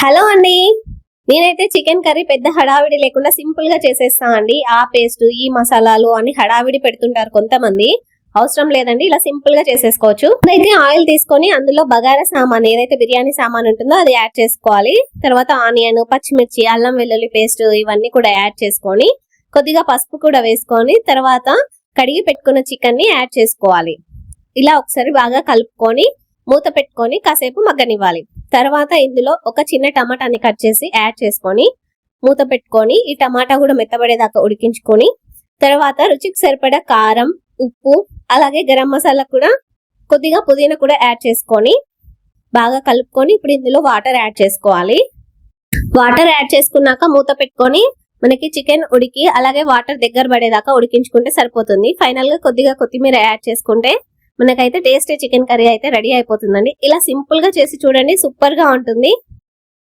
Hello అండి. నేనైతే chicken curry పెద్ద హడావిడి లేకుండా సింపుల్ గా చేసేస్తా అండి. ఆ పేస్ట్ ఈ మసాలాలు అని హడావిడి పెడుతుంటారు కొంతమంది. అవసరం లేదండి, ఇలా సింపుల్ గా చేసేసుకోవచ్చు. అయితే ఆయిల్ తీసుకొని అందులో బగారా సామాన్ ఏదైతే బిర్యానీ సామాన్ ఉంటుందో అది యాడ్ చేసుకోవాలి. తర్వాత ఆనియన్, పచ్చిమిర్చి, అల్లం వెల్లుల్లి పేస్ట్ ఇవన్నీ కూడా యాడ్ చేసుకొని కొద్దిగా పసుపు కూడా వేసుకొని తర్వాత కడిగి పెట్టుకున్న చికెన్ ని యాడ్ చేసుకోవాలి. ఇలా ఒకసారి బాగా కలుపుకొని మూత పెట్టుకొని కాసేపు మగ్గనివ్వాలి. తర్వాత ఇందులో ఒక చిన్న టమాటాని కట్ చేసి యాడ్ చేసుకొని మూత పెట్టుకొని ఈ టమాటా కూడా మెత్తబడేదాకా ఉడికించుకొని తర్వాత రుచికి సరిపడా కారం, ఉప్పు, అలాగే గరం మసాలా కూడా కొద్దిగా పుదీనా కూడా యాడ్ చేసుకొని బాగా కలుపుకొని ఇప్పుడు ఇందులో వాటర్ యాడ్ చేసుకోవాలి. వాటర్ యాడ్ చేసుకున్నాక మూత పెట్టుకొని మనకి చికెన్ ఉడికి అలాగే వాటర్ దగ్గర పడేదాకా ఉడికించుకుంటే సరిపోతుంది. ఫైనల్ గా కొద్దిగా కొత్తిమీర యాడ్ చేసుకుంటే మనకైతే టేస్టీ చికెన్ కర్రీ అయితే రెడీ అయిపోతుందండి. ఇలా సింపుల్ గా చేసి చూడండి, సూపర్ గా ఉంటుంది.